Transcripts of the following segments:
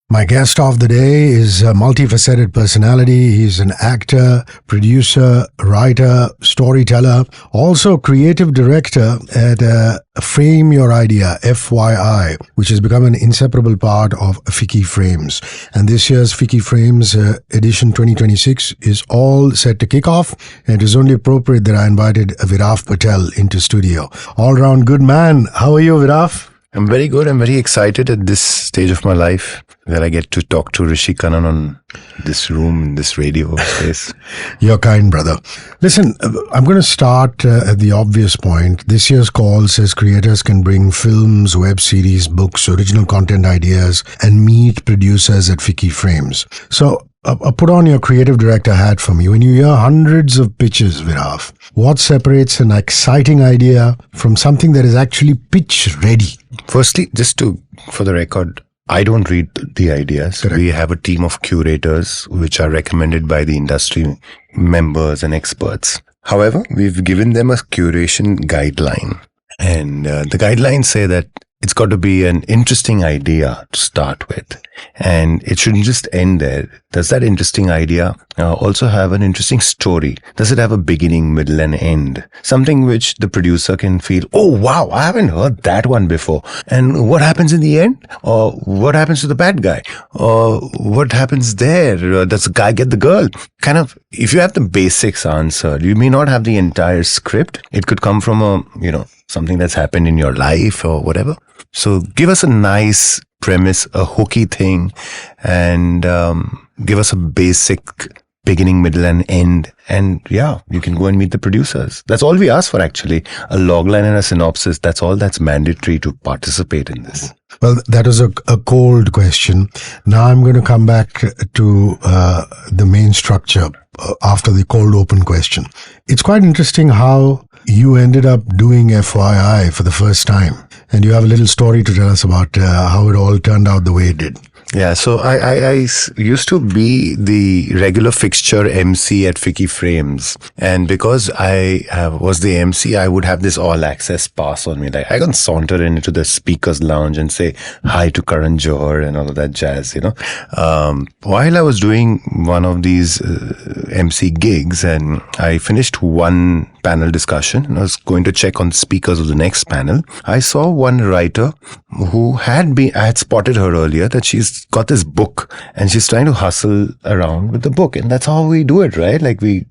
My guest of the day is a multifaceted personality. He's an actor, producer, writer, storyteller, also creative director at Frame Your Idea, FYI, which has become an inseparable part of FICCI Frames. And this year's FICCI Frames edition 2026 is all set to kick off. And it is only appropriate that I invited Viraf Patell into studio. All-round good man. How are you, Viraf? I'm very good. I'm very excited at this stage of my life that I get to talk to Hrishi Kannan on this room, in this radio space. You're kind, brother. Listen, I'm going to start at the obvious point. This year's call says creators can bring films, web series, books, original content ideas, and meet producers at FICCI Frames. So put on your creative director hat for me. When you hear hundreds of pitches, Viraf, what separates an exciting idea from something that is actually pitch ready? Firstly, for the record, I don't read the ideas. Correct. We have a team of curators which are recommended by the industry members and experts. However, we've given them a curation guideline. And the guidelines say that it's got to be an interesting idea to start with. And it shouldn't just end there. Does that interesting idea also have an interesting story? Does it have a beginning, middle, and end? Something which the producer can feel, oh, wow, I haven't heard that one before. And what happens in the end? Or what happens to the bad guy? Or what happens there? Does the guy get the girl? Kind of, if you have the basics answered, you may not have the entire script. It could come from something that's happened in your life or whatever. So give us a nice premise, a hooky thing, and give us a basic beginning, middle, and end. And yeah, you can go and meet the producers. That's all we ask for, actually. A logline and a synopsis. That's all that's mandatory to participate in this. Well, that was a cold question. Now I'm going to come back to the main structure after the cold open question. It's quite interesting how you ended up doing FYI for the first time. And you have a little story to tell us about how it all turned out the way it did. Yeah, so I used to be the regular fixture MC at FICCI Frames. And because I was the MC, I would have this all-access pass on me. Like, I can saunter into the speaker's lounge and say hi to Karan Johar and all of that jazz, While I was doing one of these MC gigs, and I finished one panel discussion, and I was going to check on the speakers of the next panel, I saw one writer who I had spotted her earlier, that she's got this book and she's trying to hustle around with the book. And that's how we do it, right? Like we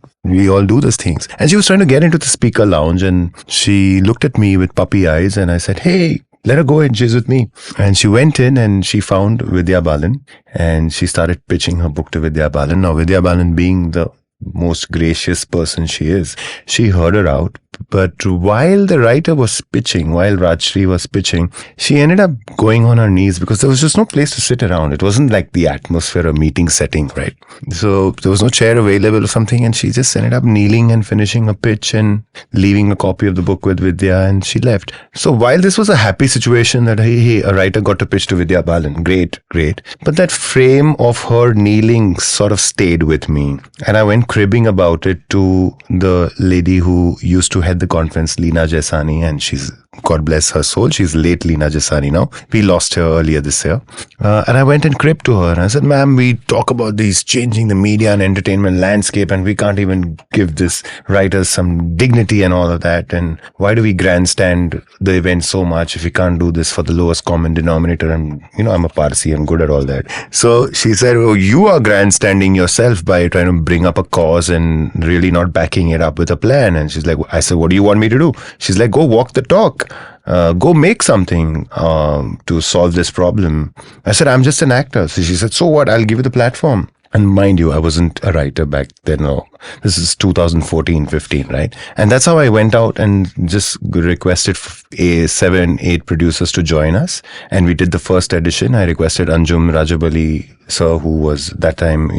all do those things. And she was trying to get into the speaker lounge, and she looked at me with puppy eyes, and I said, hey, let her go and she's with me. And she went in and she found Vidya Balan, and she started pitching her book to Vidya Balan. Now, Vidya Balan, being the most gracious person she is, she heard her out. But while the writer was pitching, while Rajshri was pitching, she ended up going on her knees because there was just no place to sit around. It wasn't like the atmosphere, a meeting setting, right? So there was no chair available or something, and she just ended up kneeling and finishing a pitch and leaving a copy of the book with Vidya, and she left. So while this was a happy situation that, hey, a writer got to pitch to Vidya Balan, great. But that frame of her kneeling sort of stayed with me. And I went cribbing about it to the lady who used to head the conference, Leena Jaisani, and she's, God bless her soul, she's late Leena Jaisani now. We lost her earlier this year. And I went and cribbed to her and I said, ma'am, we talk about these changing the media and entertainment landscape, and we can't even give this writers some dignity and all of that. And why do we grandstand the event so much if we can't do this for the lowest common denominator? And, I'm a Parsi, I'm good at all that. So she said, oh, you are grandstanding yourself by trying to bring up a cause and really not backing it up with a plan. And she's like, I said, what do you want me to do? She's like, go walk the talk. Go make something to solve this problem. I said, I'm just an actor. So she said, so what? I'll give you the platform. And mind you, I wasn't a writer back then. No. This is 2014-15, right? And that's how I went out and just requested 7-8 producers to join us. And we did the first edition. I requested Anjum Rajabali sir, who was that time,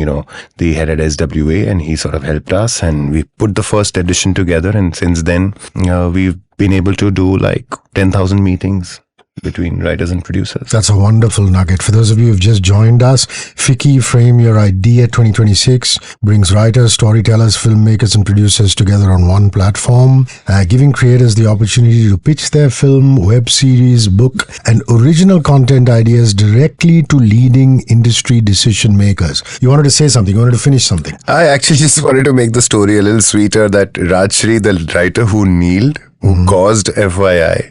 the head at SWA, and he sort of helped us. And we put the first edition together. And since then, we've been able to do like 10,000 meetings. between writers and producers. That's a wonderful nugget. For those of you who've just joined us, FICCI Frame Your Idea 2026 brings writers, storytellers, filmmakers, and producers together on one platform, giving creators the opportunity to pitch their film, web series, book, and original content ideas directly to leading industry decision makers. You wanted to say something, you wanted to finish something. I actually just wanted to make the story a little sweeter that Rajshri, the writer who kneeled, who caused FYI,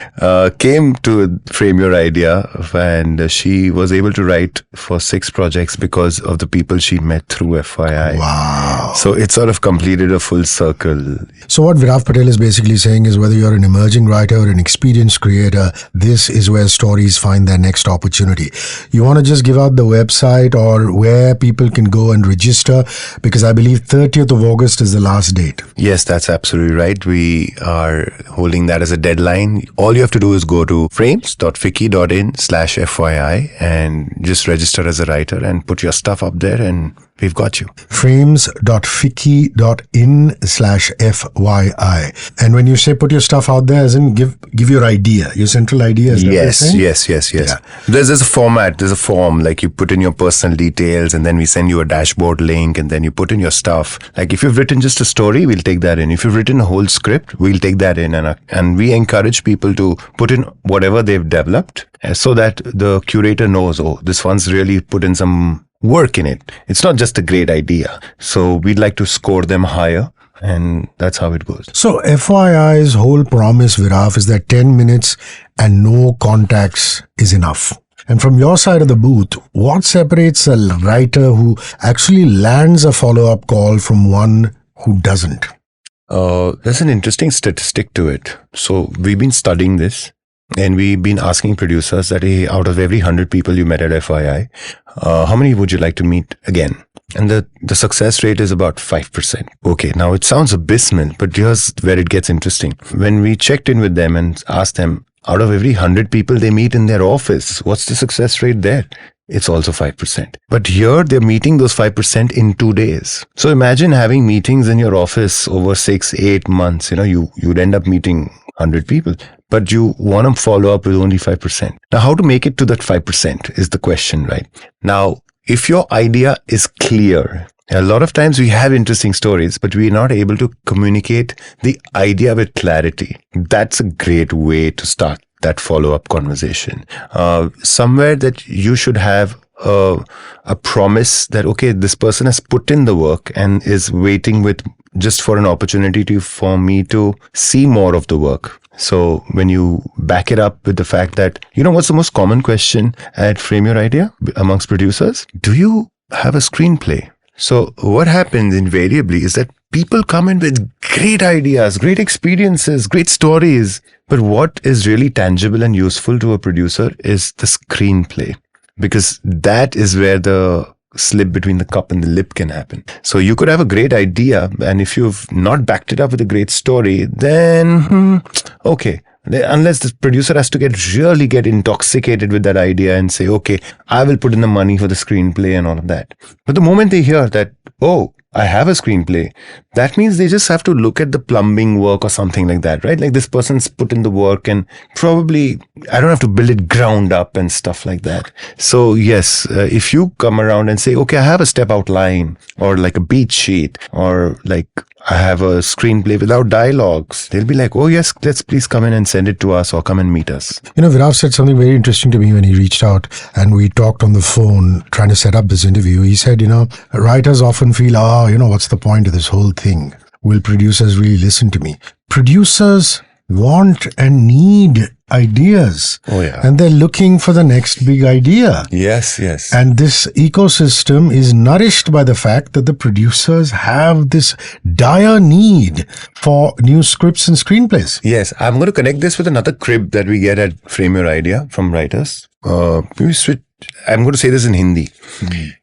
came to Frame Your Idea, and she was able to write for 6 projects because of the people she met through FYI. Wow. So it sort of completed a full circle. So what Viraf Patell is basically saying is whether you're an emerging writer or an experienced creator, this is where stories find their next opportunity. You want to just give out the website or where people can go and register, because I believe 30th of August is the last date. Yes, that's absolutely right. We are holding that as a deadline. All you have to do is go to frames.ficci.in/FYI and just register as a writer and put your stuff up there, and we've got you. frames.ficci.in/FYI. And when you say put your stuff out there, as in give your idea, your central idea. Is that what you're saying? Yes. Yeah. There's a format, there's a form, like you put in your personal details and then we send you a dashboard link and then you put in your stuff. Like if you've written just a story, we'll take that in. If you've written a whole script, we'll take that in. And we encourage people to put in whatever they've developed so that the curator knows, oh, this one's really put in some work in it. It's not just a great idea. So we'd like to score them higher. And that's how it goes. So FYI's whole promise, Viraf, is that 10 minutes and no contacts is enough. And from your side of the booth, what separates a writer who actually lands a follow-up call from one who doesn't? There's an interesting statistic to it. So we've been studying this and we've been asking producers that, hey, out of every 100 people you met at FYI, how many would you like to meet again? And the success rate is about 5%. Okay, now it sounds abysmal, but here's where it gets interesting. When we checked in with them and asked them, out of every 100 people they meet in their office, what's the success rate there? It's also 5%. But here they're meeting those 5% in 2 days. So imagine having meetings in your office over 6-8 months. You'd end up meeting 100 people, but you want to follow up with only 5%. Now, how to make it to that 5% is the question, right? Now, if your idea is clear, a lot of times we have interesting stories, but we're not able to communicate the idea with clarity. That's a great way to start that follow-up conversation. Somewhere that you should have a promise that, okay, this person has put in the work and is waiting with just for an opportunity for me to see more of the work. So when you back it up with the fact that, what's the most common question at Frame Your Idea amongst producers? Do you have a screenplay? So what happens invariably is that people come in with great ideas, great experiences, great stories. But what is really tangible and useful to a producer is the screenplay, because that is where the slip between the cup and the lip can happen. So you could have a great idea, and if you've not backed it up with a great story, then okay. Unless the producer has to get intoxicated with that idea and say, okay, I will put in the money for the screenplay and all of that. But the moment they hear that, oh, I have a screenplay, that means they just have to look at the plumbing work or something like that, right? Like this person's put in the work and probably I don't have to build it ground up and stuff like that. So yes, if you come around and say, okay, I have a step outline or like a beat sheet or like I have a screenplay without dialogues, they'll be like, oh yes, let's please come in and send it to us or come and meet us. Viraf said something very interesting to me when he reached out and we talked on the phone trying to set up this interview. He said, writers often feel, what's the point of this whole thing? Will producers really listen to me? Producers want and need ideas. Oh yeah. And they're looking for the next big idea. Yes. And this ecosystem is nourished by the fact that the producers have this dire need for new scripts and screenplays. Yes, I'm going to connect this with another crib that we get at Frame Your Idea from writers. I'm going to say this in Hindi.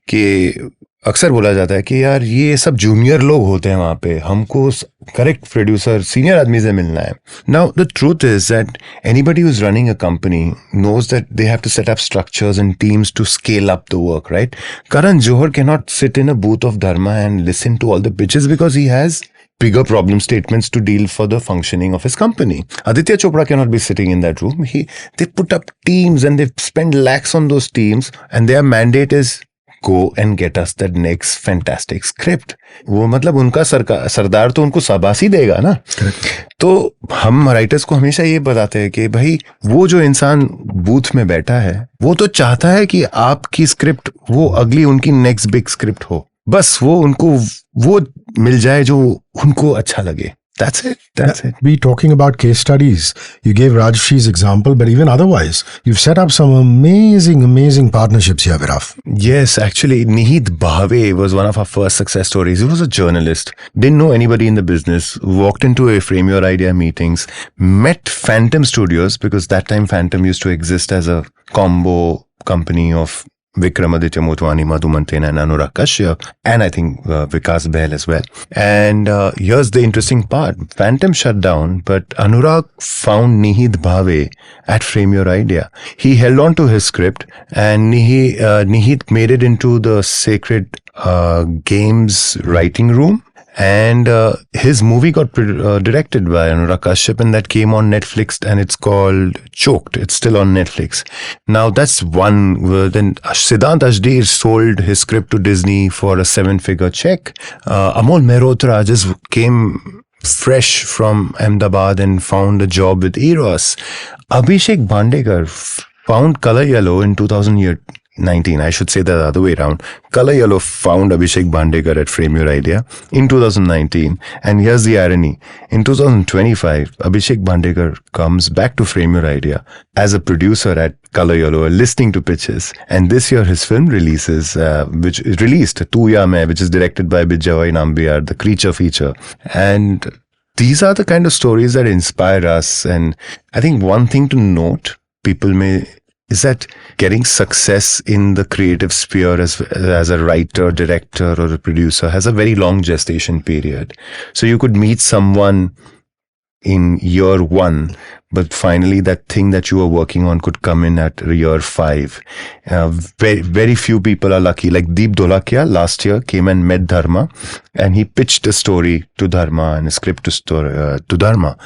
कि अक्सर बोला जाता है कि यार ये सब junior लोग होते हैं वहाँ पे, हमको करेक्ट प्रोड्यूसर सीनियर आदमी से मिलना है. Now the truth is that anybody who's running a company knows that they have to set up structures and teams to scale up the work, right? Karan Johar cannot sit in a booth of Dharma and listen to all the pitches because he has bigger problem statements to deal for the functioning of his company. Aditya Chopra cannot be sitting in that room. They put up teams and they spend lakhs on those teams, and their mandate is go and get us that next fantastic script. वो मतलब उनका सरदार तो उनको शाबाशी देगा ना. तो हम राइटर्स को हमेशा ये बताते हैं कि भाई वो जो इंसान बूथ में बैठा है वो तो चाहता है कि आपकी स्क्रिप्ट वो अगली उनकी नेक्स्ट बिग स्क्रिप्ट हो. बस वो उनको वो मिल जाए जो उनको अच्छा लगे. That's it. We talking about case studies. You gave Rajshri's example, but even otherwise, you've set up some amazing partnerships here, Viraf. Yes, actually, Nihit Bhave was one of our first success stories. He was a journalist, didn't know anybody in the business, walked into a Frame Your Idea meetings, met Phantom Studios, because that time Phantom used to exist as a combo company of Vikramaditya Motwani, Madhu Mantena and Anurag Kashyap, and I think Vikas Bahl as well. And here's the interesting part. Phantom shut down, but Anurag found Nihit Bhave at Frame Your Idea. He held on to his script, and Nihit made it into the Sacred Games writing room. And his movie got directed by Anurag Kashyap, and that came on Netflix, and it's called Choked. It's still on Netflix. Now that's one. Then Siddhant Ashdir sold his script to Disney for a 7-figure check. Amol Mehrotra just came fresh from Ahmedabad and found a job with Eros. Abhishek Bandekar found Color Yellow in 2019. I should say that the other way around. Color Yellow found Abhishek Bandekar at Frame Your Idea in 2019. And here's the irony. In 2025, Abhishek Bandekar comes back to Frame Your Idea as a producer at Color Yellow, listening to pitches. And this year his film releases, which is released, Tu Ya Main, which is directed by Bijay Nambiar, the Creature feature. And these are the kind of stories that inspire us. And I think one thing to note, is that getting success in the creative sphere as a writer, director, or a producer has a very long gestation period. So you could meet someone in year 1, but finally that thing that you were working on could come in at year 5. Very few people are lucky. Like Deep Dholakia last year came and met Dharma, and he pitched a story to Dharma and a script to Dharma.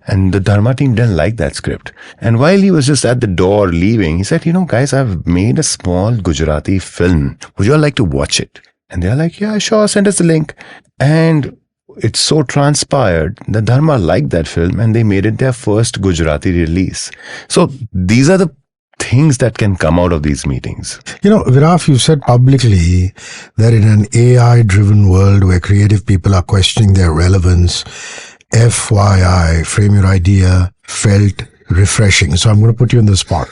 And the Dharma team didn't like that script. And while he was just at the door leaving, he said, guys, I've made a small Gujarati film. Would you all like to watch it? And they're like, yeah, sure, send us the link. And it so transpired that Dharma liked that film, and they made it their first Gujarati release. So these are the things that can come out of these meetings. Viraf, you said publicly that in an AI-driven world where creative people are questioning their relevance, FYI, Frame Your Idea felt refreshing. So I'm going to put you in the spot.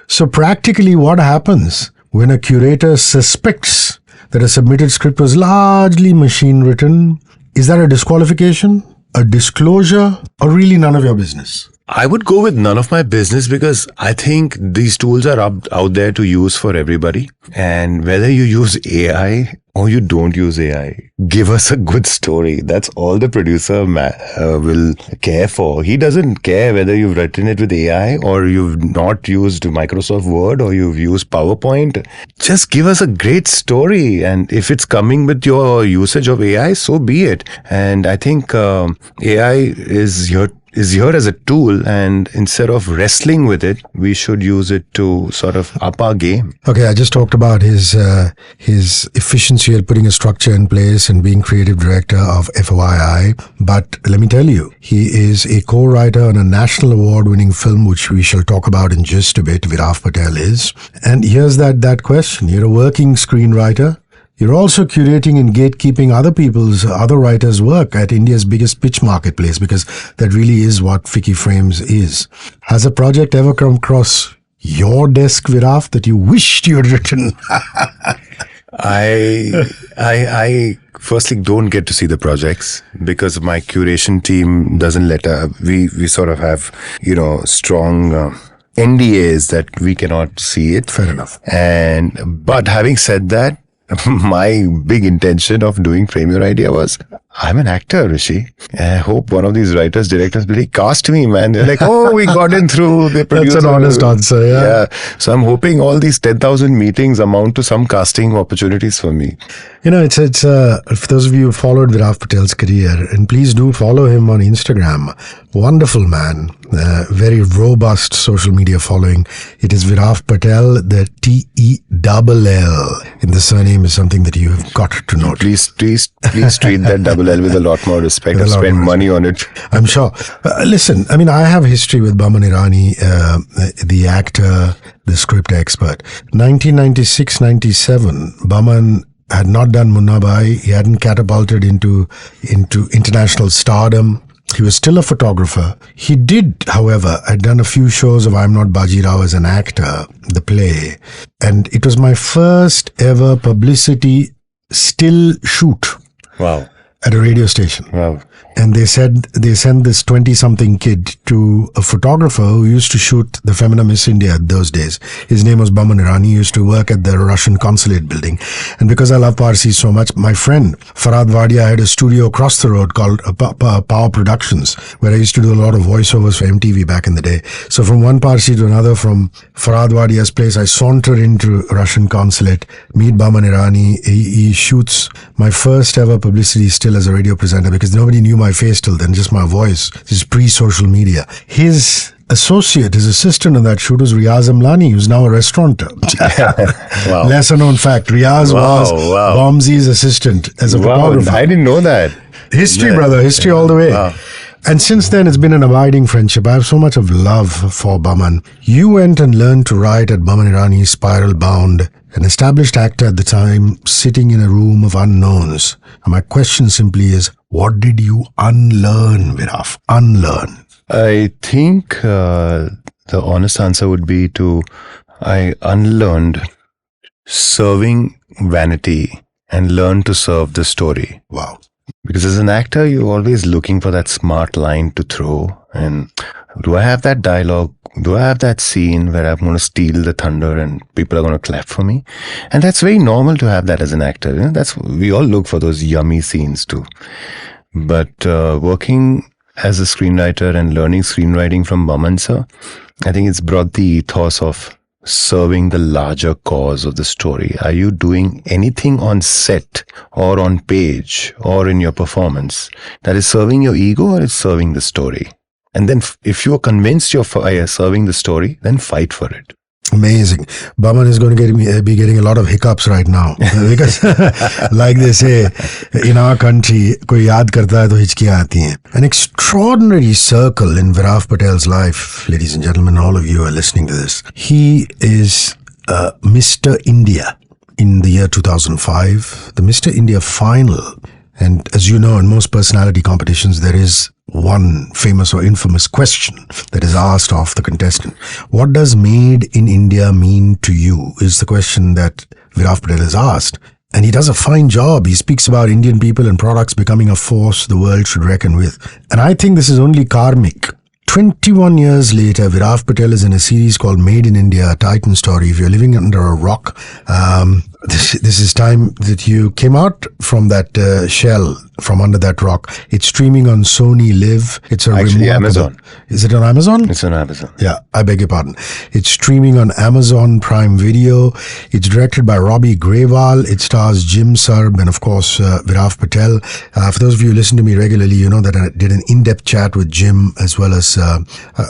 So practically what happens when a curator suspects that a submitted script was largely machine written? Is that a disqualification, a disclosure, or really none of your business? I would go with none of my business, because I think these tools are out there to use for everybody. And whether you use AI or you don't use AI, give us a good story. That's all the producer will care for. He doesn't care whether you've written it with AI or you've not used Microsoft Word or you've used PowerPoint. Just give us a great story. And if it's coming with your usage of AI, so be it. And I think AI is here as a tool, and instead of wrestling with it, we should use it to sort of up our game. Okay, I just talked about his efficiency at putting a structure in place and being creative director of FYI. But let me tell you, he is a co-writer on a national award-winning film, which we shall talk about in just a bit. Viraf Patell is. And here's that question. You're a working screenwriter. You're also curating and gatekeeping other writers' work at India's biggest pitch marketplace, because that really is what FICCI Frames is. Has a project ever come across your desk, Viraf, that you wished you had written? I firstly don't get to see the projects because my curation team doesn't let we sort of have, strong NDAs that we cannot see it. Fair enough. But having said that, my big intention of doing Frame Your Idea was, I'm an actor, Rishi. I hope one of these writers, directors will like, cast me, man. They're like, oh, we got in through the producer. That's an honest answer, yeah. So I'm hoping all these 10,000 meetings amount to some casting opportunities for me. You know, it's for those of you who followed Viraf Patell's career, and please do follow him on Instagram. Wonderful man, very robust social media following. It is Viraf Patell, the T-E-double-L in the surname is something that you have got to note. Please treat that double L with a lot more respect and spend money on it. I'm sure. Listen, I mean, I have history with Baman Irani, the actor, the script expert. 1996-97, Baman had not done Munna Bhai. He hadn't catapulted into international stardom. He was still a photographer. He did, however, had done a few shows of I'm Not Bajirao as an actor, the play. And it was my first ever publicity still shoot. Wow. At a radio station. Wow. And they sent this 20-something kid to a photographer who used to shoot the Femina Miss India those days. His name was Baman Irani. He used to work at the Russian consulate building. And because I love Parsi so much, my friend Farhad Wadia had a studio across the road called Power Productions, where I used to do a lot of voiceovers for MTV back in the day. So from one Parsi to another, from Farhad Wadia's place, I saunter into Russian consulate, meet Baman Irani. He shoots my first ever publicity still as a radio presenter, because nobody knew my face till then, just my voice. This is pre-social media. His assistant on that shoot was Riaz Amlani, who's now a restaurateur. Wow. Lesser known fact, Riaz was Bomzi's assistant as a photographer. I didn't know that. History, brother, history all the way. Wow. And since then, it's been an abiding friendship. I have so much of love for Baman. You went and learned to write at Baman Irani's Spiral Bound, an established actor at the time, sitting in a room of unknowns. And my question simply is, what did you unlearn, Viraf? Unlearn. I think the honest answer would be I unlearned serving vanity and learned to serve the story. Wow. Because as an actor, you're always looking for that smart line to throw. And do I have that dialogue? Do I have that scene where I'm going to steal the thunder and people are going to clap for me? And that's very normal to have that as an actor. You know, we all look for those yummy scenes too. But working as a screenwriter and learning screenwriting from Baman sir, I think it's brought the ethos of serving the larger cause of the story. Are you doing anything on set or on page or in your performance that is serving your ego, or is serving the story? And then if you are convinced you're serving the story, then fight for it. Amazing. Baman is going to be getting a lot of hiccups right now. Because like they say, in our country, koi yaad karta hai to hichkiyan aati hain. An extraordinary circle in Viraf Patell's life, ladies and gentlemen, all of you are listening to this. He is Mr. India in the year 2005, the Mr. India final. And as you know, in most personality competitions, there is one famous or infamous question that is asked of the contestant. What does made in India mean to you is the question that Viraf Patell has asked. And he does a fine job. He speaks about Indian people and products becoming a force the world should reckon with. And I think this is only karmic. 21 years later, Viraf Patell is in a series called Made in India, a Titan story. If you're living under a rock, this is time that you came out from that shell, from under that rock. It's streaming on Sony Live. It's actually Amazon. Is it on Amazon? It's on Amazon. Yeah, I beg your pardon. It's streaming on Amazon Prime Video. It's directed by Robbie Grewal. It stars Jim Sarb and, of course, Viraf Patell. For those of you who listen to me regularly, you know that I did an in-depth chat with Jim as well as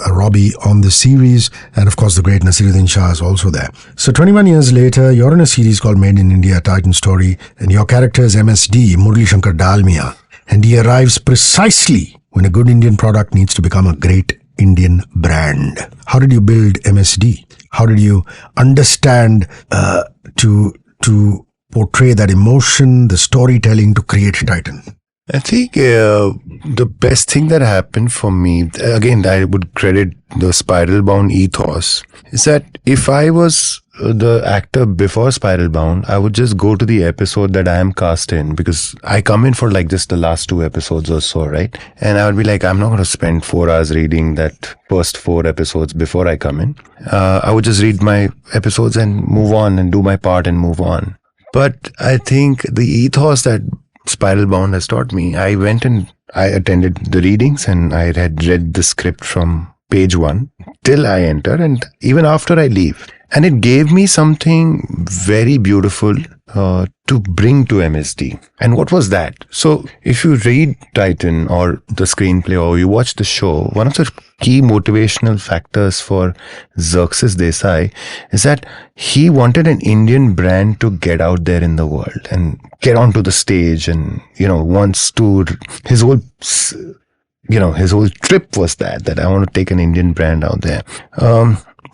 Robbie on the series. And, of course, the great Nasiruddin Shah is also there. So 21 years later, you're in a series called Made in India, Titan Story, and your character is MSD, Murli Shankar Dalmia, and he arrives precisely when a good Indian product needs to become a great Indian brand. How did you build MSD? How did you understand to portray that emotion, the storytelling to create Titan? I think the best thing that happened for me, again, I would credit the Spiral Bound ethos, is that if I was the actor before Spiral Bound, I would just go to the episode that I am cast in, because I come in for like just the last 2 episodes or so, right? And I would be like, I'm not going to spend 4 hours reading that first 4 episodes before I come in. I would just read my episodes and move on and do my part and move on. But I think the ethos that Spiral Bound has taught me, I went and I attended the readings and I had read the script from page 1 till I enter and even after I leave. And it gave me something very beautiful to bring to MSD. And what was that? So if you read Titan or the screenplay or you watch the show, one of the key motivational factors for Xerxes Desai is that he wanted an Indian brand to get out there in the world and get onto the stage and, wants to, his whole trip was that I want to take an Indian brand out there.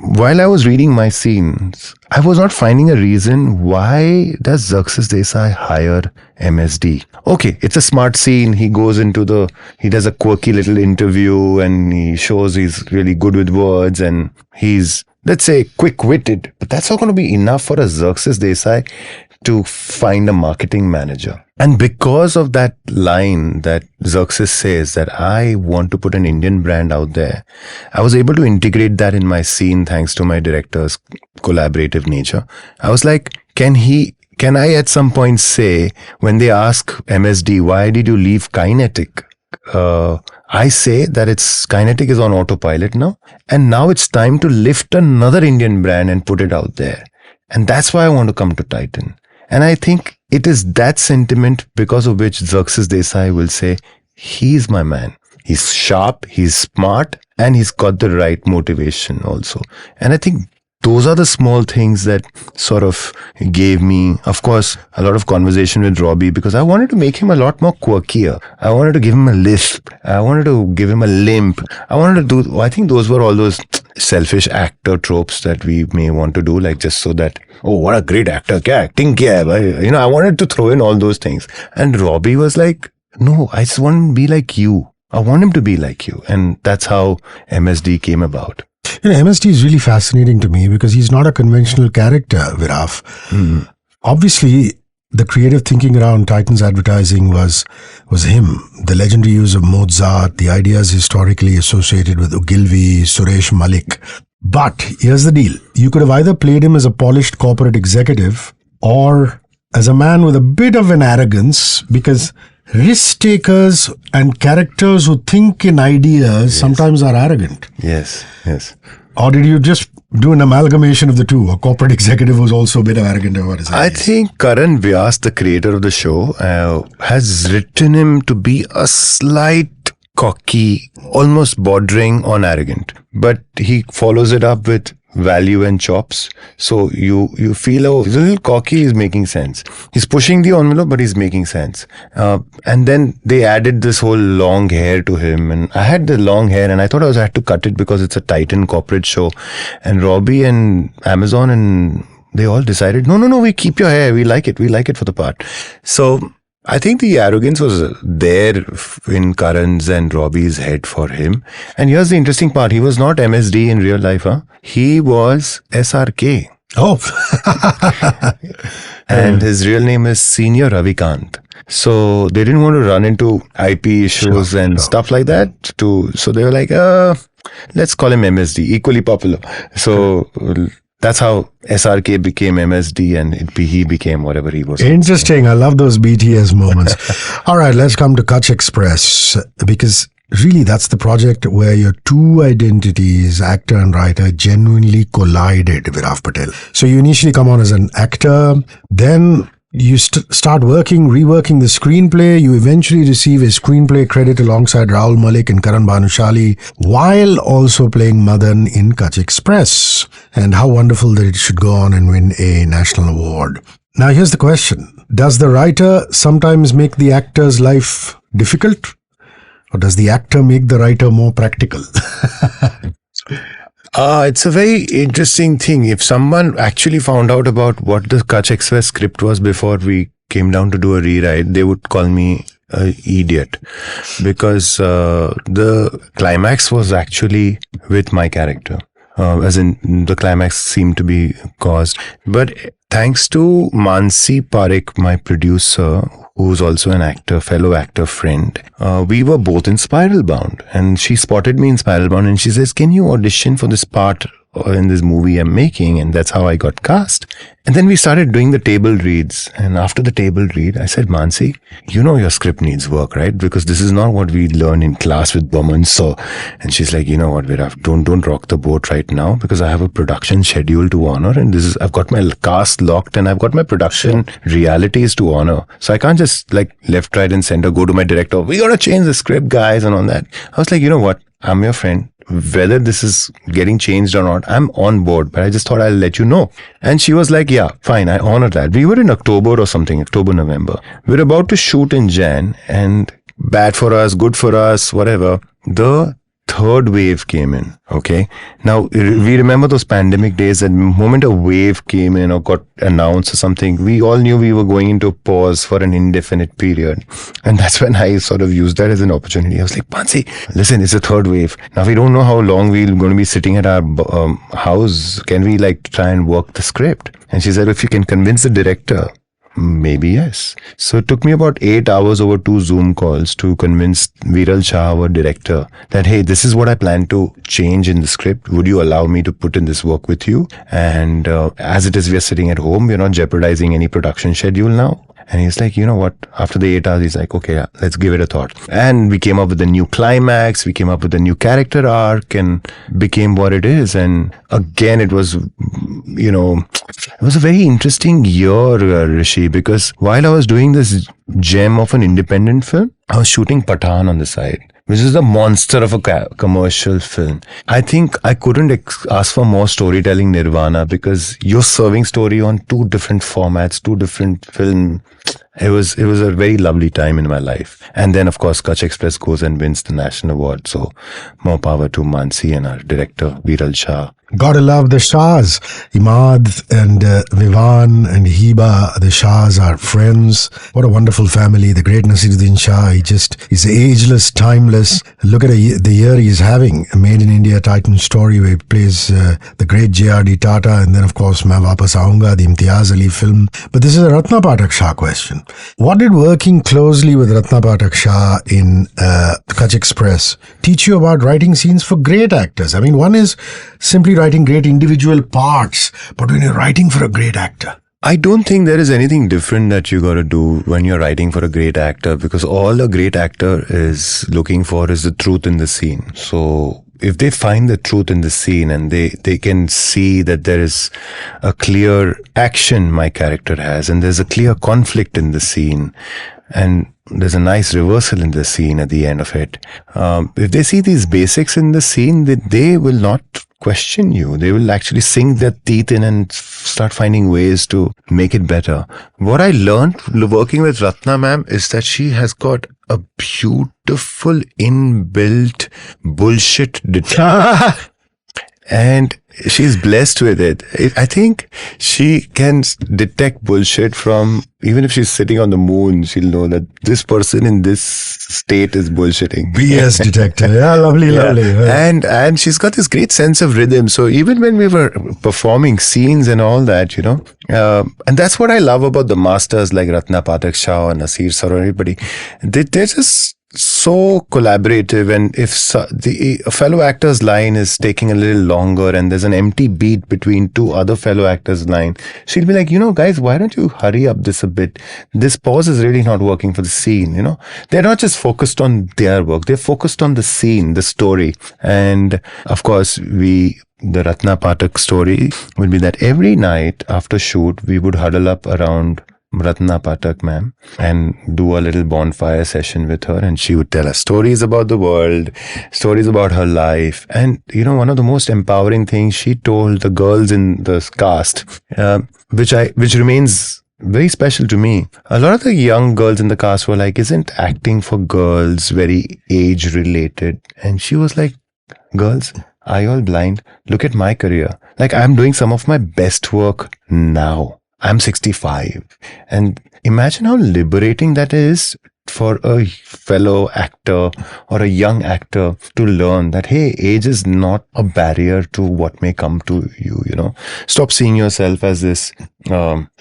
While I was reading my scenes, I was not finding a reason why does Xerxes Desai hire MSD. Okay, it's a smart scene. He goes he does a quirky little interview and he shows he's really good with words and he's, let's say, quick-witted. But that's not going to be enough for a Xerxes Desai to find a marketing manager. And because of that line that Xerxes says that I want to put an Indian brand out there, I was able to integrate that in my scene thanks to my director's collaborative nature. I was like, can I at some point say, when they ask MSD, why did you leave Kinetic? I say that Kinetic is on autopilot now. And now it's time to lift another Indian brand and put it out there. And that's why I want to come to Titan. And I think it is that sentiment because of which Xerxes Desai will say, he's my man. He's sharp, he's smart, and he's got the right motivation also. And I think those are the small things that sort of gave me, of course, a lot of conversation with Robbie because I wanted to make him a lot more quirkier. I wanted to give him a lisp. I wanted to give him a limp. I think those were all those selfish actor tropes that we may want to do, like just so that, oh, what a great actor, kya acting kya hai? I wanted to throw in all those things. And Robbie was like, no, I just want to be like you. I want him to be like you. And that's how MSD came about. MSD is really fascinating to me because he's not a conventional character, Viraf. Obviously, the creative thinking around Titan's advertising was him. The legendary use of Mozart, the ideas historically associated with Ogilvy, Suresh Malik. But here's the deal. You could have either played him as a polished corporate executive or as a man with a bit of an arrogance, because risk takers and characters who think in ideas sometimes are arrogant. Yes. Or did you just do an amalgamation of the two? A corporate executive who's also a bit arrogant about his ideas? I think Karan Vyas, the creator of the show, has written him to be a slight cocky, almost bordering on arrogant. But he follows it up with value and chops. So you feel, oh, he's a little cocky, he's making sense. He's pushing the envelope, but he's making sense. And then they added this whole long hair to him. And I had the long hair and I thought I had to cut it because it's a Titan corporate show. And Robbie and Amazon and they all decided, no, we keep your hair. We like it for the part. So I think the arrogance was there in Karan's and Robbie's head for him. And here's the interesting part. He was not MSD in real life. He was SRK. Oh. And his real name is Senior Ravikant. So they didn't want to run into IP issues and stuff like that. So they were like, let's call him MSD, equally popular. So that's how SRK became MSD and he became whatever he was. Interesting. I love those BTS moments. All right, let's come to Kutch Express, because really that's the project where your two identities, actor and writer, genuinely collided, Viraf Patell. So you initially come on as an actor, then you start reworking the screenplay. You eventually receive a screenplay credit alongside Rahul Malik and Karan Bhanushali, while also playing Madan in Kutch Express. And how wonderful that it should go on and win a national award. Now here's the question. Does the writer sometimes make the actor's life difficult? Or does the actor make the writer more practical? It's a very interesting thing. If someone actually found out about what the Kutch Express script was before we came down to do a rewrite, they would call me an idiot, because the climax was actually with my character. As in, the climax seemed to be caused. But thanks to Mansi Parekh, my producer, who's also an actor, fellow actor friend, we were both in Spiral Bound. And she spotted me in Spiral Bound and she says, can you audition for this part in this movie I'm making, and that's how I got cast. And then we started doing the table reads. And after the table read, I said, Mansi, your script needs work, right? Because this is not what we learn in class with Boman. So, and she's like, you know what, Viraf, don't rock the boat right now, because I have a production schedule to honor, and I've got my cast locked, and I've got my production realities to honor. So I can't just like left, right, and center go to my director, we gotta change the script, guys, and all that. I was like, you know what? I'm your friend. Whether this is getting changed or not, I'm on board, but I just thought I'll let you know. And she was like, yeah, fine, I honor that. We were in October or something, October, November. We're about to shoot in Jan, and bad for us, good for us, whatever. The third wave came in. Okay. Now, we remember those pandemic days, that moment a wave came in or got announced or something, we all knew we were going into a pause for an indefinite period. And that's when I sort of used that as an opportunity. I was like, Pansi, listen, it's a third wave. Now, we don't know how long we're going to be sitting at our house. Can we like try and work the script? And she said, if you can convince the director, maybe yes. So it took me about 8 hours over 2 Zoom calls to convince Viral Shah, our director, that, hey, this is what I plan to change in the script. Would you allow me to put in this work with you? And as it is, we are sitting at home. We're not jeopardizing any production schedule now. And he's like, you know what? After the 8 hours, he's like, okay, yeah, let's give it a thought. And we came up with a new climax. We came up with a new character arc, and became what it is. And again, it was, it was a very interesting year, Hrishi, because while I was doing this gem of an independent film, I was shooting Pathan on the side, which is the monster of a commercial film. I think I couldn't ask for more storytelling nirvana, because you're serving story on 2 different formats, 2 different film. It was a very lovely time in my life. And then, of course, Kutch Express goes and wins the national award. So more power to Mansi and our director, Viral Shah. Gotta love the Shahs. Imad and Vivan and Hiba, the Shahs are friends. What a wonderful family. The great Nasiruddin Shah, he's ageless, timeless. Look at the year he's having. A Made in India Titan story where he plays the great J.R.D. Tata, and then, of course, Main Vapas Aaunga, the Imtiaz Ali film. But this is a Ratna Pathak Shah question. What did working closely with Ratna Pathak Shah in Kutch Express teach you about writing scenes for great actors? I mean, one is simply writing great individual parts, but when you're writing for a great actor, I don't think there is anything different that you got to do when you're writing for a great actor, because all a great actor is looking for is the truth in the scene. So if they find the truth in the scene, and they can see that there is a clear action my character has, and there's a clear conflict in the scene, and there's a nice reversal in the scene at the end of it. If they see these basics in the scene, they will not question you. They will actually sink their teeth in and start finding ways to make it better. What I learned working with Ratna ma'am is that she has got a beautiful inbuilt bullshit detector. And she's blessed with it. I think she can detect bullshit from, even if she's sitting on the moon, she'll know that this person in this state is bullshitting. BS detector. Yeah, lovely. Yeah. And she's got this great sense of rhythm. So even when we were performing scenes and all that, and that's what I love about the masters like Ratna Pathak Shah or Nasir Sir or everybody. They're just so collaborative, and if the fellow actor's line is taking a little longer and there's an empty beat between 2 other fellow actors' line, she'll be like, guys, why don't you hurry up this a bit? This pause is really not working for the scene. They're not just focused on their work, they're focused on the scene, the story. And of course, the Ratna Pathak story would be that every night after shoot, we would huddle up around Ratna Pathak ma'am and do a little bonfire session with her, and she would tell us stories about the world, stories about her life. And one of the most empowering things she told the girls in the cast, which remains very special to me. A lot of the young girls in the cast were like, isn't acting for girls very age related? And she was like, girls, are you all blind? Look at my career. Like, I'm doing some of my best work now. I'm 65. And imagine how liberating that is for a fellow actor or a young actor to learn that, hey, age is not a barrier to what may come to you, Stop seeing yourself as this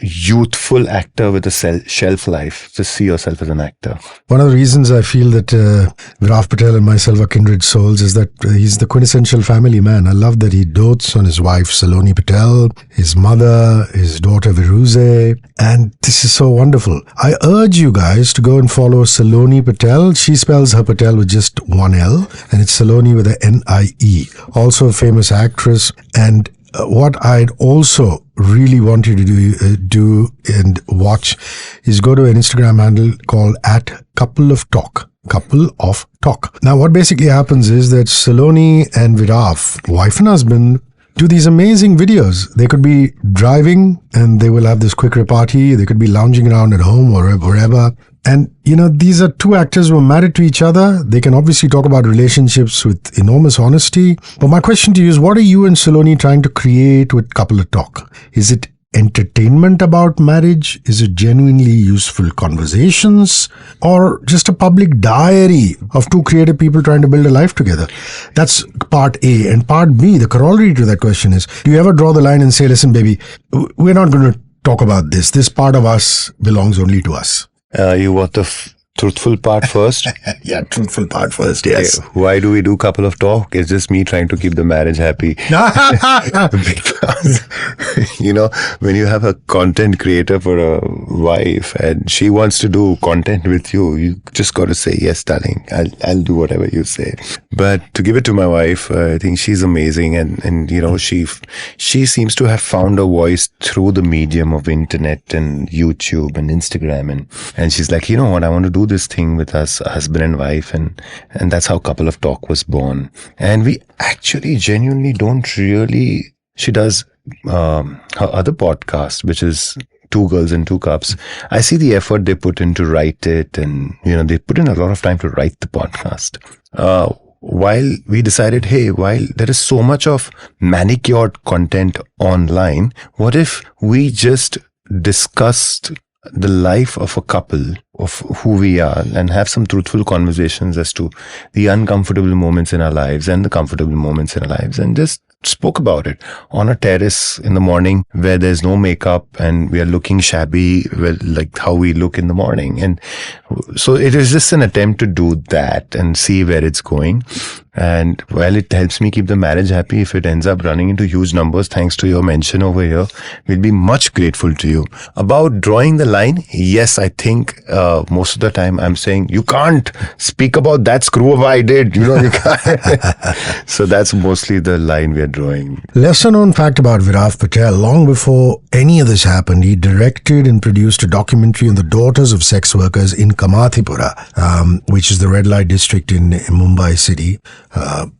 youthful actor with a shelf life. Just see yourself as an actor. One of the reasons I feel that Viraf Patell and myself are kindred souls is that he's the quintessential family man. I love that he dotes on his wife Saloni Patel, his mother, his daughter Viruze, and this is so wonderful. I urge you guys to go and follow Saloni Patel. She spells her Patel with just one L, and it's Saloni with a N-I-E. Also a famous actress. And what I'd also really want you to do and watch is go to an Instagram handle called @coupleoftalk. Couple of Talk. Now, what basically happens is that Saloni and Viraf, wife and husband, do these amazing videos. They could be driving and they will have this quick repartee. They could be lounging around at home or wherever. And, these are two actors who are married to each other. They can obviously talk about relationships with enormous honesty. But my question to you is, what are you and Saloni trying to create with Couple of Talk? Is it entertainment about marriage? Is it genuinely useful conversations? Or just a public diary of two creative people trying to build a life together? That's part A. And part B, the corollary to that question is, do you ever draw the line and say, listen, baby, we're not going to talk about this. This part of us belongs only to us. You want the truthful part first? Yeah, truthful part first, yes. Okay. Why do we do Couple of Talk? It's just me trying to keep the marriage happy. Because, when you have a content creator for a wife and she wants to do content with you, you just got to say, yes, darling, I'll do whatever you say. But to give it to my wife, I think she's amazing. And she seems to have found a voice through the medium of internet and YouTube and Instagram. And she's like, you know what, I want to do this thing with us, husband and wife, and that's how Couple of Talk was born. And we actually genuinely don't really. She does her other podcast, which is Two Girls and Two Cups. I see the effort they put in to write it, and they put in a lot of time to write the podcast. While we decided, hey, while there is so much of manicured content online, what if we just discussed the life of a couple, of who we are, and have some truthful conversations as to the uncomfortable moments in our lives and the comfortable moments in our lives, and just spoke about it on a terrace in the morning where there's no makeup and we are looking shabby, like how we look in the morning. And so it is just an attempt to do that and see where it's going. And while it helps me keep the marriage happy, if it ends up running into huge numbers, thanks to your mention over here, we'll be much grateful to you. About drawing the line, yes, I think most of the time I'm saying, you can't speak about that screw up I did. You can't. So that's mostly the line we are drawing. Lesser known fact about Viraf Patell, long before any of this happened, he directed and produced a documentary on the daughters of sex workers in Kamathipura, which is the red light district in Mumbai city.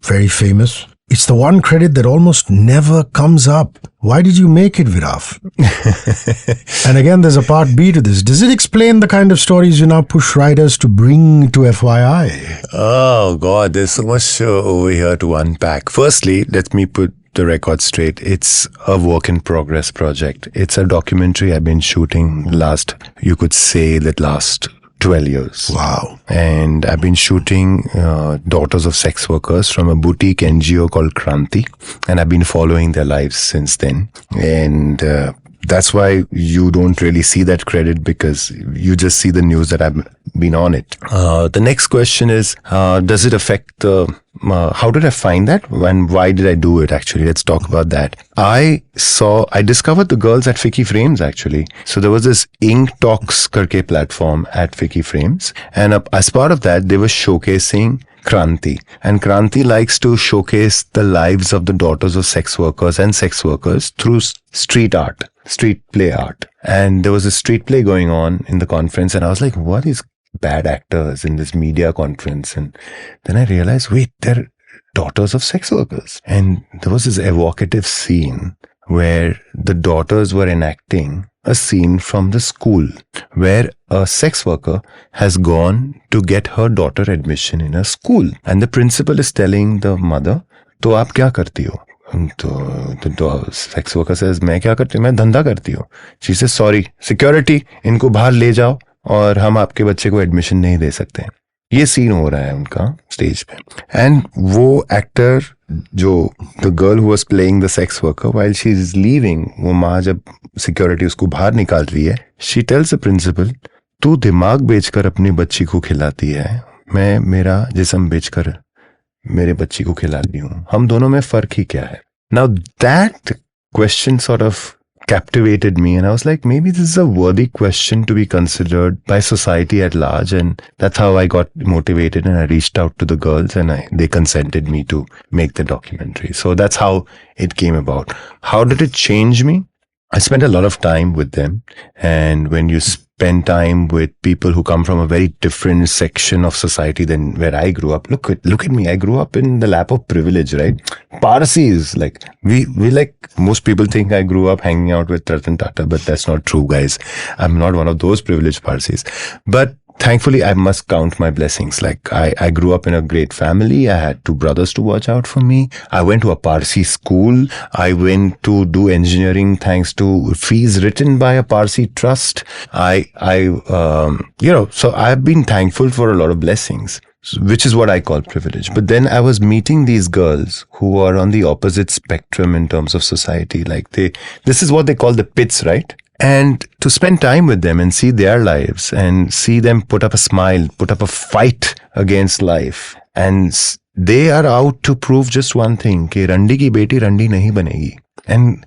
Very famous. It's the one credit that almost never comes up. Why did you make it, Viraf? And again, there's a part B to this. Does it explain the kind of stories you now push writers to bring to FYI? Oh, God, there's so much over here to unpack. Firstly, let me put the record straight. It's a work in progress project. It's a documentary I've been shooting last 12 years. Wow. And I've been shooting daughters of sex workers from a boutique NGO called Kranti. And I've been following their lives since then. And that's why you don't really see that credit, because you just see the news that I've been on it. The next question is, does it affect the... how did I find that and why did I do it actually? Let's talk about that. I discovered the girls at FICCI Frames actually. So there was this Ink Talks karke platform at FICCI Frames, and as part of that they were showcasing Kranti, and Kranti likes to showcase the lives of the daughters of sex workers and sex workers through street play art. And there was a street play going on in the conference, and I was like, what is bad actors in this media conference? And then I realized, wait, they're daughters of sex workers. And there was this evocative scene where the daughters were enacting a scene from the school where a sex worker has gone to get her daughter admission in a school, and the principal is telling the mother, "तो आप क्या करती हो?" तो sex worker says, "मैं क्या करती हूँ? मैं धंधा करती हूँ." She says, "Sorry, security, इनको बाहर ले जाओ और हम आपके बच्चे को एडमिशन नहीं दे सकते." ये सीन हो रहा है उनका स्टेज पे, एंड वो एक्टर जो the girl who was playing the sex worker while she is leaving, वो माँ जब सिक्योरिटी उसको बाहर निकाल रही है, शी टेल्स द प्रिंसिपल, तू दिमाग बेचकर अपनी बच्ची को खिलाती है, मैं मेरा जिस्म बेचकर मेरे बच्ची को खिलाती हूँ, हम दोनों में फर्क ही क्या है? Now that question sort of captivated me, and I was like, maybe this is a worthy question to be considered by society at large, and that's how I got motivated, and I reached out to the girls, and they consented me to make the documentary. So that's how it came about. How did it change me? I spent a lot of time with them, and when you spend time with people who come from a very different section of society than where I grew up, look at me, I grew up in the lap of privilege, right? Parsis, like we like, most people think I grew up hanging out with Ratan Tata, but that's not true, guys. I'm not one of those privileged Parsis, but thankfully, I must count my blessings. Like I grew up in a great family. I had 2 brothers to watch out for me. I went to a Parsi school. I went to do engineering thanks to fees written by a Parsi trust. So I've been thankful for a lot of blessings, which is what I call privilege. But then I was meeting these girls who are on the opposite spectrum in terms of society. Like this is what they call the pits, right? And to spend time with them and see their lives and see them put up a smile, put up a fight against life. And they are out to prove just one thing, कि रंडी की बेटी रंडी नहीं बनेगी. And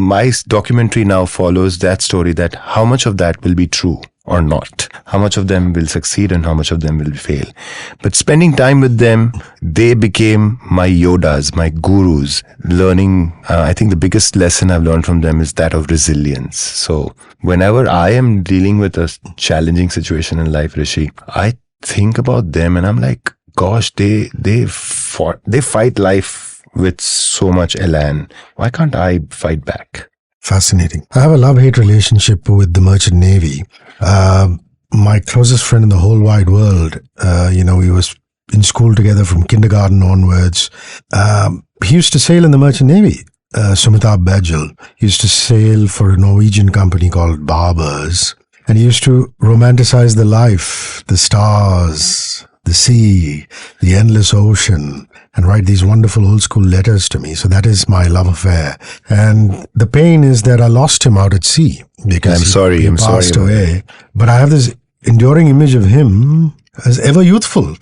my documentary now follows that story, that how much of that will be true or not, how much of them will succeed and how much of them will fail. But spending time with them, they became my Yodas, my gurus. Learning, I think the biggest lesson I've learned from them is that of resilience. So whenever I am dealing with a challenging situation in life, Hrishi, I think about them and I'm like, gosh, they fight life with so much elan. Why can't I fight back? Fascinating. I have a love-hate relationship with the Merchant Navy. My closest friend in the whole wide world, we was in school together from kindergarten onwards. He used to sail in the Merchant Navy. Sumitab Bajal used to sail for a Norwegian company called Barbers. And he used to romanticize the life, the stars, the sea, the endless ocean, and write these wonderful old school letters to me. So that is my love affair. And the pain is that I lost him out at sea because he passed away. But I have this enduring image of him as ever youthful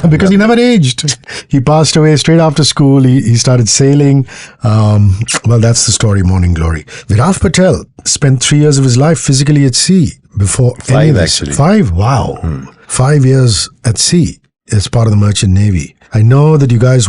because he never aged. He passed away straight after school. He started sailing. Well, that's the story, Morning Glory. Viraf Patell spent 3 years of his life physically at sea before 5 actually. 5? Wow. 5 years at sea as part of the Merchant Navy. I know that you guys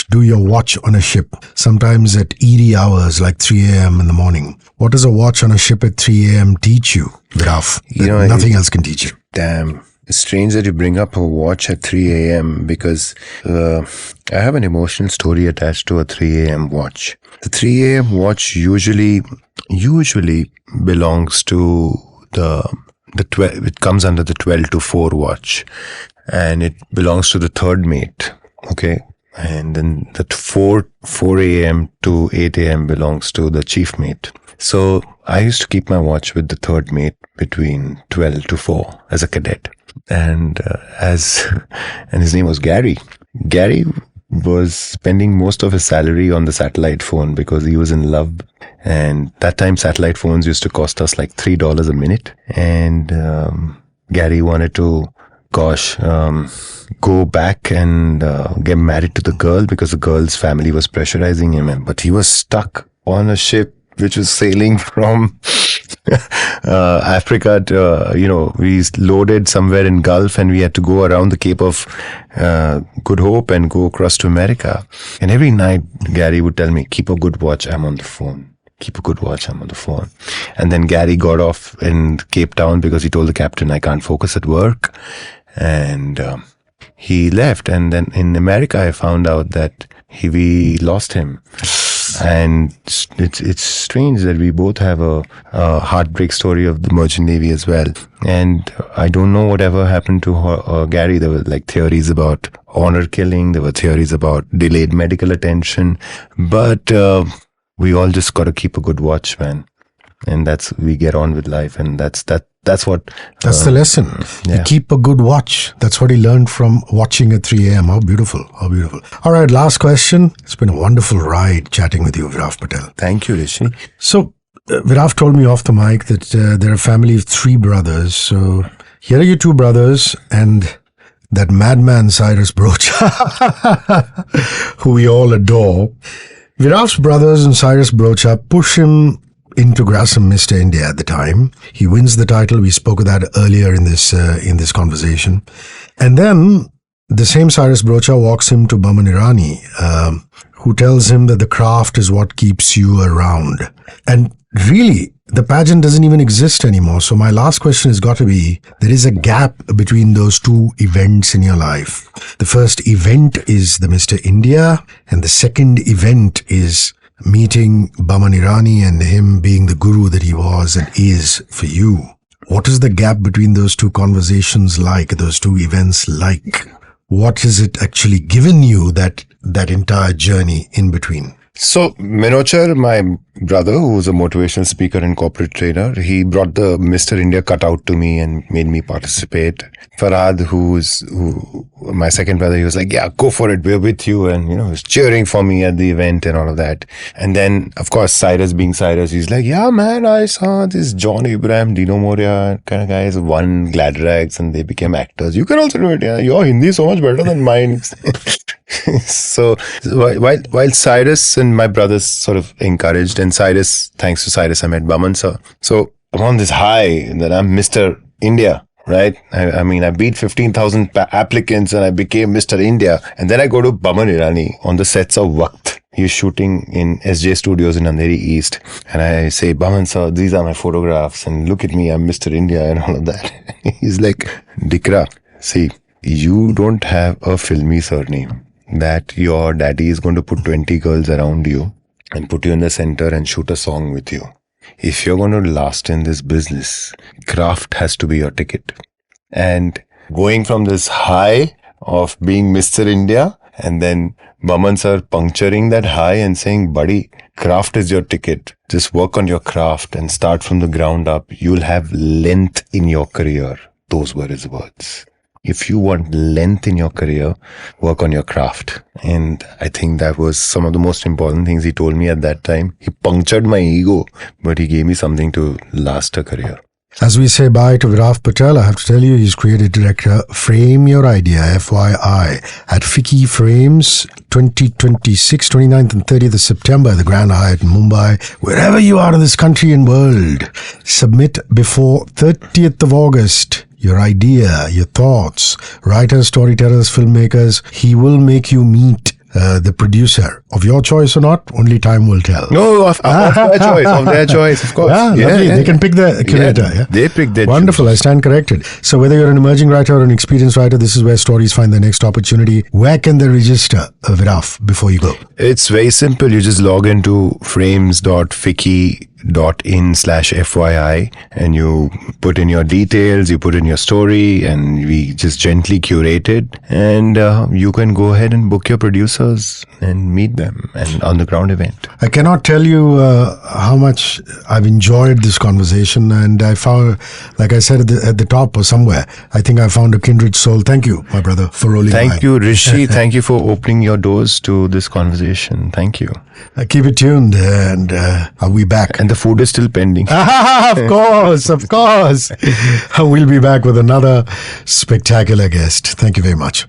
do your watch on a ship, sometimes at eerie hours like 3 a.m. in the morning. What does a watch on a ship at 3 a.m. teach you, Viraf? Nothing else can teach you. Damn. It's strange that you bring up a watch at 3 a.m. because I have an emotional story attached to a 3 a.m. watch. The 3 a.m. watch usually belongs to the 12, it comes under the 12 to 4 watch, and it belongs to the third mate. Okay. And then the 4 a.m. to 8 a.m. belongs to the chief mate. So I used to keep my watch with the third mate between 12 to 4 as a cadet. And his name was Gary. Gary was spending most of his salary on the satellite phone because he was in love. And that time satellite phones used to cost us like $3 a minute. And Gary wanted to, go back and get married to the girl because the girl's family was pressurizing him. But he was stuck on a ship which was sailing from Africa to, we loaded somewhere in Gulf and we had to go around the Cape of Good Hope and go across to America. And every night Gary would tell me, keep a good watch, I'm on the phone. Keep a good watch, I'm on the phone. And then Gary got off in Cape Town because he told the captain, I can't focus at work. And he left. And then in America, I found out that we lost him. And it's strange that we both have a heartbreak story of the Merchant Navy as well. And I don't know whatever happened to Gary. There were like theories about honor killing. There were theories about delayed medical attention. But we all just got to keep a good watch, man. and we get on with life, and that's what. That's the lesson. Yeah. You keep a good watch. That's what he learned from watching at 3 a.m. How beautiful. How beautiful. All right, last question. It's been a wonderful ride chatting with you, Viraf Patell. Thank you, Hrishi. So, Viraf told me off the mic that they're a family of 3 brothers. So, here are your 2 brothers and that madman Cyrus Brocha, who we all adore. Viraf's brothers and Cyrus Brocha push him into Grassam Mr. India at the time. He wins the title. We spoke of that earlier in this conversation. And then the same Cyrus Brocha walks him to Baman Irani, who tells him that the craft is what keeps you around. And really, the pageant doesn't even exist anymore. So my last question has got to be, there is a gap between those 2 events in your life. The first event is the Mr. India, and the second event is meeting Baman Irani and him being the guru that he was and is for you. What is the gap between those 2 conversations like, those 2 events like? What has it actually given you, that entire journey in between? So, Minochar, my brother, who was a motivational speaker and corporate trainer, he brought the Mr. India cutout to me and made me participate. Farhad, who my second brother, he was like, yeah, go for it, we're with you. And, he was cheering for me at the event and all of that. And then, of course, Cyrus being Cyrus, he's like, yeah, man, I saw this John Abraham, Dino Moria kind of guys won Glad Rags and they became actors. You can also do it. Yeah, your Hindi is so much better than mine. So while Cyrus and my brothers sort of encouraged, and Cyrus, thanks to Cyrus, I met Baman sir. So I'm on this high that I'm Mr. India, right? I mean, I beat 15,000 applicants and I became Mr. India. And then I go to Baman Irani on the sets of Waqt. He's shooting in SJ Studios in Andheri East. And I say, Baman sir, these are my photographs and look at me, I'm Mr. India and all of that. He's like, Dikra, see, you don't have a filmy surname that your daddy is going to put 20 girls around you and put you in the center and shoot a song with you. If you're going to last in this business, craft has to be your ticket. And going from this high of being Mr. India and then Baman sir puncturing that high and saying, buddy, craft is your ticket. Just work on your craft and start from the ground up. You'll have length in your career. Those were his words. If you want length in your career, work on your craft. And I think that was some of the most important things he told me at that time. He punctured my ego, but he gave me something to last a career. As we say bye to Viraf Patell, I have to tell you, he's creative director, Frame Your Idea, FYI, at FICCI Frames 2026, 29th and 30th of September, the Grand Hyatt in Mumbai. Wherever you are in this country and world, submit before 30th of August. Your idea, your thoughts, writers, storytellers, filmmakers. He will make you meet the producer of your choice or not. Only time will tell. No, of their choice, of course. Yeah, lovely. They can pick the curator. Yeah. They pick their Wonderful. choice. I stand corrected. So whether you're an emerging writer or an experienced writer, this is where stories find their next opportunity. Where can they register, Viraf, before you go? It's very simple. You just log into frames.ficci.in/FYI and you put in your details, you put in your story, and we just gently curate it. And you can go ahead and book your producers and meet them and on the ground event. I cannot tell you how much I've enjoyed this conversation, and I found, like I said at the top or somewhere, I think I found a kindred soul. Thank you, my brother, for rolling by. Thank you, Hrishi. Thank you for opening your doors to this conversation. Thank you. Keep it tuned, and I'll be back. And the food is still pending. Of course. We'll be back with another spectacular guest. Thank you very much.